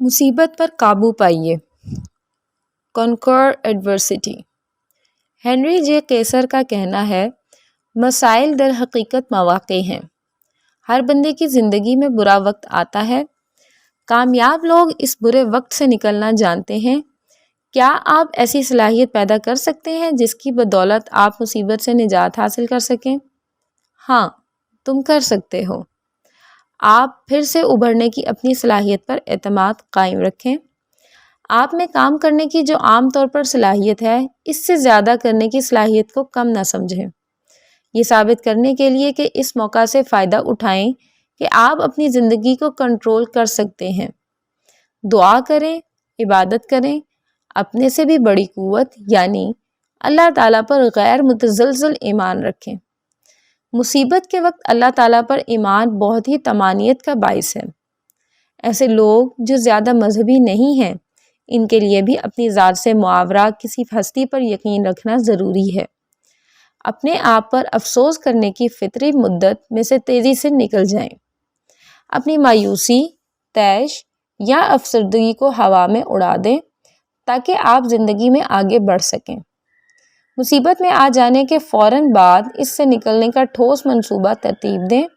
مصیبت پر قابو پائیے۔ کنکر adversity. Henry جے کیسر کا کہنا ہے، مسائل در حقیقت مواقع ہیں۔ ہر بندے کی زندگی میں برا وقت آتا ہے۔ کامیاب لوگ اس برے وقت سے نکلنا جانتے ہیں۔ کیا آپ ایسی صلاحیت پیدا کر سکتے ہیں جس کی بدولت آپ مصیبت سے نجات حاصل کر سکیں؟ ہاں، تم کر سکتے ہو۔ آپ پھر سے ابھرنے کی اپنی صلاحیت پر اعتماد قائم رکھیں۔ آپ میں کام کرنے کی جو عام طور پر صلاحیت ہے، اس سے زیادہ کرنے کی صلاحیت کو کم نہ سمجھیں۔ یہ ثابت کرنے کے لیے کہ اس موقع سے فائدہ اٹھائیں کہ آپ اپنی زندگی کو کنٹرول کر سکتے ہیں۔ دعا کریں، عبادت کریں، اپنے سے بھی بڑی قوت یعنی اللہ تعالیٰ پر غیر متزلزل ایمان رکھیں۔ مصیبت کے وقت اللہ تعالیٰ پر ایمان بہت ہی طمانینت کا باعث ہے۔ ایسے لوگ جو زیادہ مذہبی نہیں ہیں، ان کے لیے بھی اپنی ذات سے معاورہ کسی ہستی پر یقین رکھنا ضروری ہے۔ اپنے آپ پر افسوس کرنے کی فطری مدت میں سے تیزی سے نکل جائیں۔ اپنی مایوسی، طیش یا افسردگی کو ہوا میں اڑا دیں تاکہ آپ زندگی میں آگے بڑھ سکیں۔ مصیبت میں آ جانے کے فوراً بعد اس سے نکلنے کا ٹھوس منصوبہ ترتیب دیں۔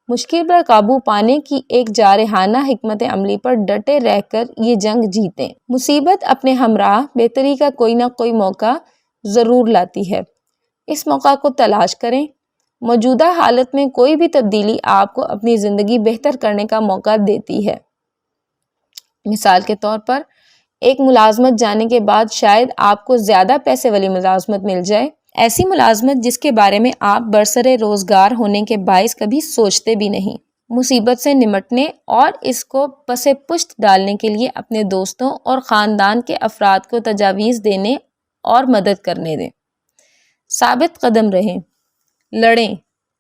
مشکل پر قابو پانے کی ایک جارحانہ حکمت عملی پر ڈٹے رہ کر یہ جنگ جیتیں۔ مصیبت اپنے ہمراہ بہتری کا کوئی نہ کوئی موقع ضرور لاتی ہے۔ اس موقع کو تلاش کریں۔ موجودہ حالت میں کوئی بھی تبدیلی آپ کو اپنی زندگی بہتر کرنے کا موقع دیتی ہے۔ مثال کے طور پر، ایک ملازمت جانے کے بعد شاید آپ کو زیادہ پیسے والی ملازمت مل جائے، ایسی ملازمت جس کے بارے میں آپ برسر روزگار ہونے کے باعث کبھی سوچتے بھی نہیں۔ مصیبت سے نمٹنے اور اس کو پس پشت ڈالنے کے لیے اپنے دوستوں اور خاندان کے افراد کو تجاویز دینے اور مدد کرنے دیں۔ ثابت قدم رہیں، لڑیں،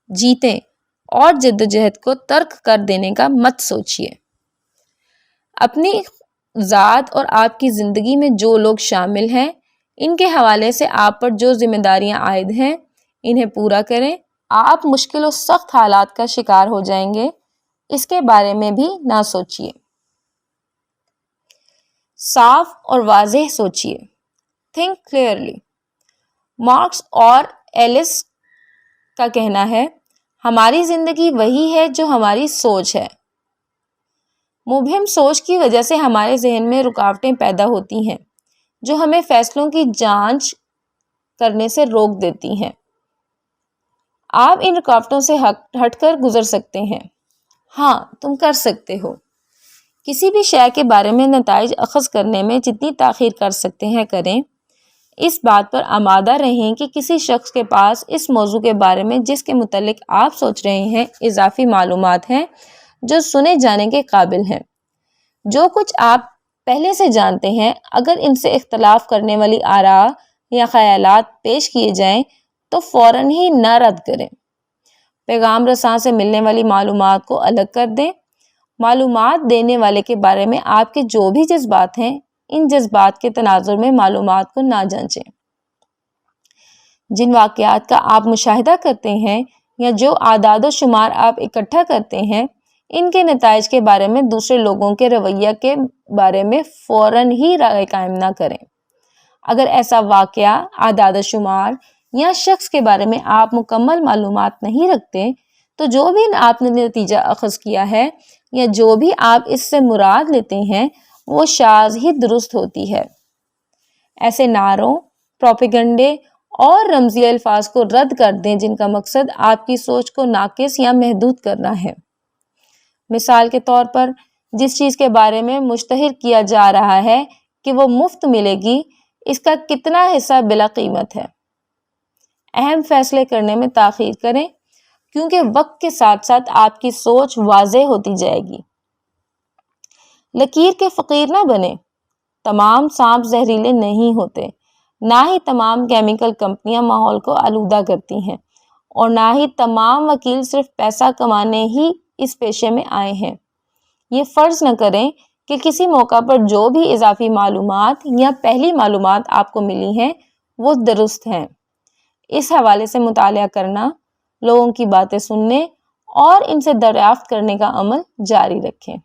جیتیں اور جدوجہد کو ترک کر دینے کا مت سوچیے۔ اپنی ذات اور آپ کی زندگی میں جو لوگ شامل ہیں، ان کے حوالے سے آپ پر جو ذمہ داریاں عائد ہیں، انہیں پورا کریں۔ آپ مشکل و سخت حالات کا شکار ہو جائیں گے، اس کے بارے میں بھی نہ سوچیے۔ صاف اور واضح سوچیے۔ Think clearly. مارکس اور ایلس کا کہنا ہے، ہماری زندگی وہی ہے جو ہماری سوچ ہے۔ مبہم سوچ کی وجہ سے ہمارے ذہن میں رکاوٹیں پیدا ہوتی ہیں جو ہمیں فیصلوں کی جانچ کرنے سے روک دیتی ہیں۔ آپ ان رکاوٹوں سے ہٹ کر گزر سکتے ہیں۔ ہاں، تم کر سکتے ہو۔ کسی بھی شے کے بارے میں نتائج اخذ کرنے میں جتنی تاخیر کر سکتے ہیں کریں۔ اس بات پر آمادہ رہیں کہ کسی شخص کے پاس اس موضوع کے بارے میں جس کے متعلق آپ سوچ رہے ہیں اضافی معلومات ہیں جو سنے جانے کے قابل ہیں۔ جو کچھ آپ پہلے سے جانتے ہیں، اگر ان سے اختلاف کرنے والی آراء یا خیالات پیش کیے جائیں تو فوراً ہی نہ رد کریں۔ پیغام رساں سے ملنے والی معلومات کو الگ کر دیں۔ معلومات دینے والے کے بارے میں آپ کے جو بھی جذبات ہیں، ان جذبات کے تناظر میں معلومات کو نہ جانچیں۔ جن واقعات کا آپ مشاہدہ کرتے ہیں یا جو اعداد و شمار آپ اکٹھا کرتے ہیں، ان کے نتائج کے بارے میں دوسرے لوگوں کے رویہ کے بارے میں فوراً ہی رائے قائم نہ کریں۔ اگر ایسا واقعہ، اعداد و شمار یا شخص کے بارے میں آپ مکمل معلومات نہیں رکھتے تو جو بھی آپ نے نتیجہ اخذ کیا ہے یا جو بھی آپ اس سے مراد لیتے ہیں وہ شاذ ہی درست ہوتی ہے۔ ایسے نعروں، پروپیگنڈے اور رمزی الفاظ کو رد کر دیں جن کا مقصد آپ کی سوچ کو ناقص یا محدود کرنا ہے۔ مثال کے طور پر، جس چیز کے بارے میں مشتہر کیا جا رہا ہے کہ وہ مفت ملے گی، اس کا کتنا حصہ بلا قیمت ہے۔ اہم فیصلے کرنے میں تاخیر کریں کیونکہ وقت کے ساتھ ساتھ آپ کی سوچ واضح ہوتی جائے گی۔ لکیر کے فقیر نہ بنیں۔ تمام سانپ زہریلے نہیں ہوتے، نہ ہی تمام کیمیکل کمپنیاں ماحول کو آلودہ کرتی ہیں، اور نہ ہی تمام وکیل صرف پیسہ کمانے ہی اس پیشے میں آئے ہیں۔ یہ فرض نہ کریں کہ کسی موقع پر جو بھی اضافی معلومات یا پہلی معلومات آپ کو ملی ہیں وہ درست ہیں۔ اس حوالے سے مطالعہ کرنا، لوگوں کی باتیں سننے اور ان سے دریافت کرنے کا عمل جاری رکھیں۔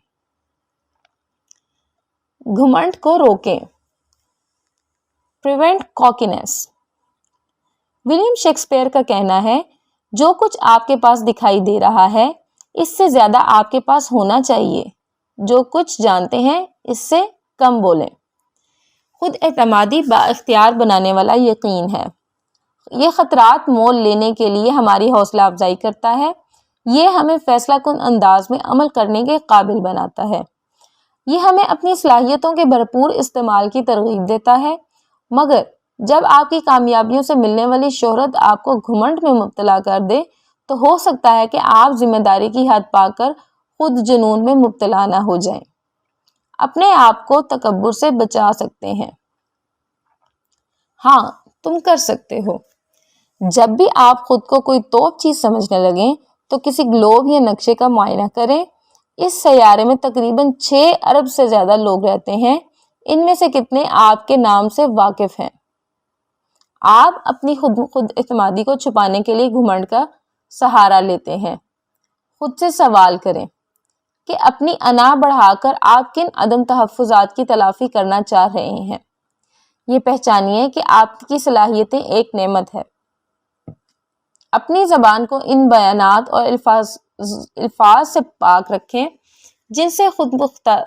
گھمنڈ کو روکیں. پریونٹ کاکینس. ولیم شیکسپیئر کا کہنا ہے جو کچھ آپ کے پاس دکھائی دے رہا ہے اس سے زیادہ آپ کے پاس ہونا چاہیے. جو کچھ جانتے ہیں اس سے کم بولیں. خود اعتمادی با اختیار بنانے والا یقین ہے. یہ خطرات مول لینے کے لیے ہماری حوصلہ افزائی کرتا ہے. یہ ہمیں فیصلہ کن انداز میں عمل کرنے کے قابل بناتا ہے. یہ ہمیں اپنی صلاحیتوں کے بھرپور استعمال کی ترغیب دیتا ہے. مگر جب آپ کی کامیابیوں سے ملنے والی شہرت آپ کو گھمنڈ میں مبتلا کر دے تو ہو سکتا ہے کہ آپ ذمہ داری کی حد پا کر خود جنون میں مبتلا نہ ہو جائیں. اپنے آپ کو تکبر سے بچا سکتے ہیں. ہاں تم کر سکتے ہو. جب بھی آپ خود کو کوئی توپ چیز سمجھنے لگیں تو کسی گلوب یا نقشے کا معائنہ کریں. اس سیارے میں تقریباً 6 ارب سے زیادہ لوگ رہتے ہیں. ان میں سے کتنے آپ کے نام سے واقف ہیں؟ آپ اپنی خود اعتمادی کو چھپانے کے لیے گھمنڈ کا سہارا لیتے ہیں. خود سے سوال کریں کہ اپنی انا بڑھا کر آپ کن عدم تحفظات کی تلافی کرنا چاہ رہے ہیں. یہ پہچانیے کہ آپ کی صلاحیتیں ایک نعمت ہے. اپنی زبان کو ان بیانات اور الفاظ سے پاک رکھیں جن سے خود مختار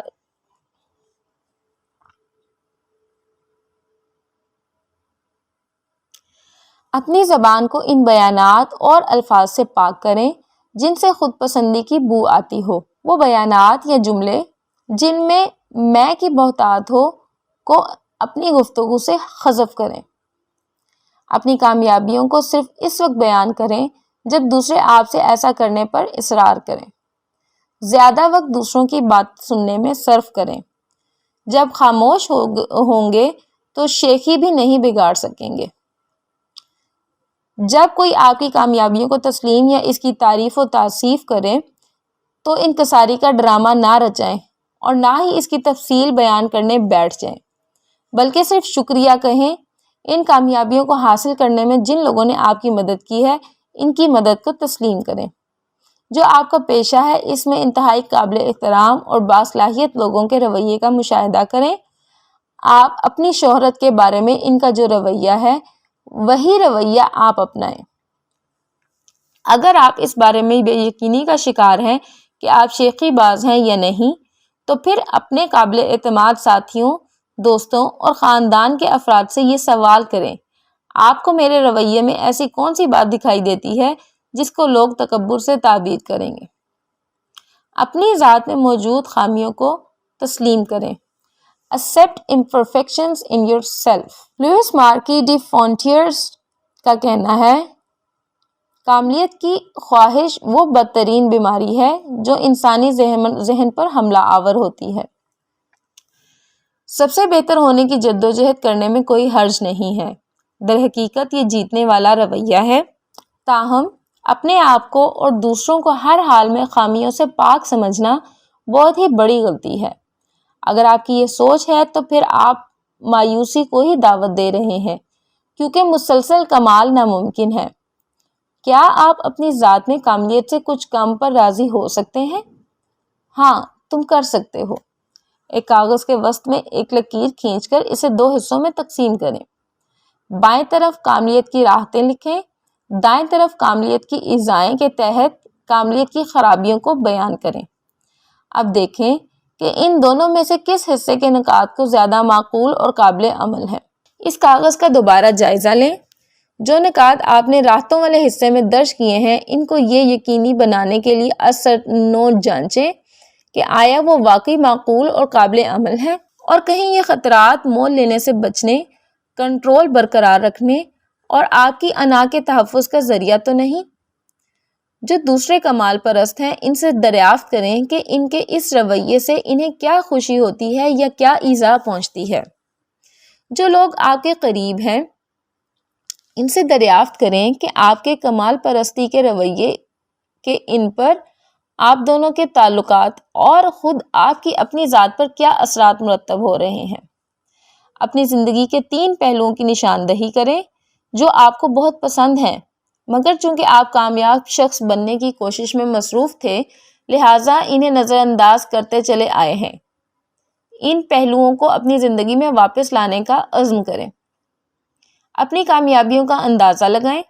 اپنی زبان کو ان بیانات اور الفاظ سے پاک کریں جن سے خود پسندی کی بو آتی ہو. وہ بیانات یا جملے جن میں کی بہتات ہو کو اپنی گفتگو سے حذف کریں. اپنی کامیابیوں کو صرف اس وقت بیان کریں جب دوسرے آپ سے ایسا کرنے پر اصرار کریں. زیادہ وقت دوسروں کی بات سننے میں صرف کریں. جب خاموش ہوں گے تو شیخی بھی نہیں بگاڑ سکیں گے. جب کوئی آپ کی کامیابیوں کو تسلیم یا اس کی تعریف و تعصیف کرے تو انکساری کا ڈرامہ نہ رچائیں اور نہ ہی اس کی تفصیل بیان کرنے بیٹھ جائیں، بلکہ صرف شکریہ کہیں. ان کامیابیوں کو حاصل کرنے میں جن لوگوں نے آپ کی مدد کی ہے ان کی مدد کو تسلیم کریں. جو آپ کا پیشہ ہے اس میں انتہائی قابل احترام اور باصلاحیت لوگوں کے رویے کا مشاہدہ کریں. آپ اپنی شہرت کے بارے میں ان کا جو رویہ ہے وہی رویہ آپ اپنائیں. اگر آپ اس بارے میں بے یقینی کا شکار ہیں کہ آپ شیخی باز ہیں یا نہیں تو پھر اپنے قابل اعتماد ساتھیوں، دوستوں اور خاندان کے افراد سے یہ سوال کریں، آپ کو میرے رویے میں ایسی کون سی بات دکھائی دیتی ہے جس کو لوگ تکبر سے تعبیر کریں گے؟ اپنی ذات میں موجود خامیوں کو تسلیم کریں. Accept imperfections in yourself. Louis Marquis de Fontiers کا کہنا ہے کاملیت کی خواہش وہ بدترین بیماری ہے جو انسانی ذہن پر حملہ آور ہوتی ہے. سب سے بہتر ہونے کی جدوجہد کرنے میں کوئی حرج نہیں ہے. در حقیقت یہ جیتنے والا رویہ ہے. تاہم اپنے آپ کو اور دوسروں کو ہر حال میں خامیوں سے پاک سمجھنا بہت ہی بڑی غلطی ہے. اگر آپ کی یہ سوچ ہے تو پھر آپ مایوسی کو ہی دعوت دے رہے ہیں کیونکہ مسلسل کمال ناممکن ہے. کیا آپ اپنی ذات میں کاملیت سے کچھ کم پر راضی ہو سکتے ہیں؟ ہاں تم کر سکتے ہو. ایک کاغذ کے وسط میں ایک لکیر کھینچ کر اسے 2 حصوں میں تقسیم کریں. بائیں طرف کاملیت کی راحتیں لکھیں، دائیں طرف کاملیت کی ایذائیں کے تحت کاملیت کی خرابیوں کو بیان کریں. اب دیکھیں کہ ان دونوں میں سے کس حصے کے نکات کو زیادہ معقول اور قابل عمل ہے. اس کاغذ کا دوبارہ جائزہ لیں. جو نکات آپ نے راحتوں والے حصے میں درج کیے ہیں ان کو یہ یقینی بنانے کے لیے اثر نوٹ جانچیں کہ آیا وہ واقعی معقول اور قابل عمل ہے اور کہیں یہ خطرات مول لینے سے بچنے، کنٹرول برقرار رکھنے اور آپ کی انا کے تحفظ کا ذریعہ تو نہیں. جو دوسرے کمال پرست ہیں ان سے دریافت کریں کہ ان کے اس رویے سے انہیں کیا خوشی ہوتی ہے یا کیا ایذا پہنچتی ہے. جو لوگ آپ کے قریب ہیں ان سے دریافت کریں کہ آپ کے کمال پرستی کے رویے کے ان پر آپ دونوں کے تعلقات اور خود آپ کی اپنی ذات پر کیا اثرات مرتب ہو رہے ہیں. اپنی زندگی کے 3 پہلوؤں کی نشاندہی کریں جو آپ کو بہت پسند ہیں مگر چونکہ آپ کامیاب شخص بننے کی کوشش میں مصروف تھے لہٰذا انہیں نظر انداز کرتے چلے آئے ہیں. ان پہلوؤں کو اپنی زندگی میں واپس لانے کا عزم کریں۔ اپنی کامیابیوں کا اندازہ لگائیں۔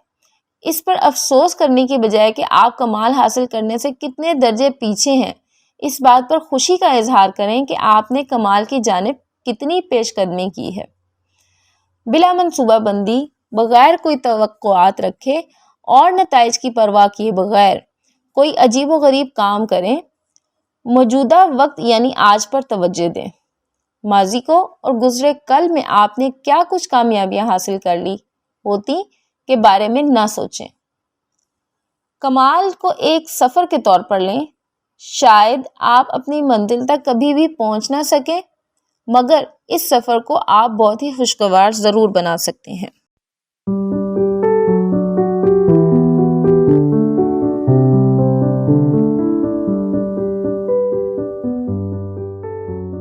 اس پر افسوس کرنے کی بجائے کہ آپ کمال حاصل کرنے سے کتنے درجے پیچھے ہیں، اس بات پر خوشی کا اظہار کریں کہ آپ نے کمال کی جانب کتنی پیش قدمی کی ہے۔ بلا منصوبہ بندی، بغیر کوئی توقعات رکھے اور نتائج کی پرواہ کیے بغیر کوئی عجیب و غریب کام کریں۔ موجودہ وقت یعنی آج پر توجہ دیں۔ ماضی کو اور گزرے کل میں آپ نے کیا کچھ کامیابیاں حاصل کر لی ہوتی کے بارے میں نہ سوچیں۔ کمال کو ایک سفر کے طور پر لیں۔ شاید آپ اپنی منزل تک کبھی بھی پہنچ نہ سکیں، مگر اس سفر کو آپ بہت ہی خوشگوار ضرور بنا سکتے ہیں۔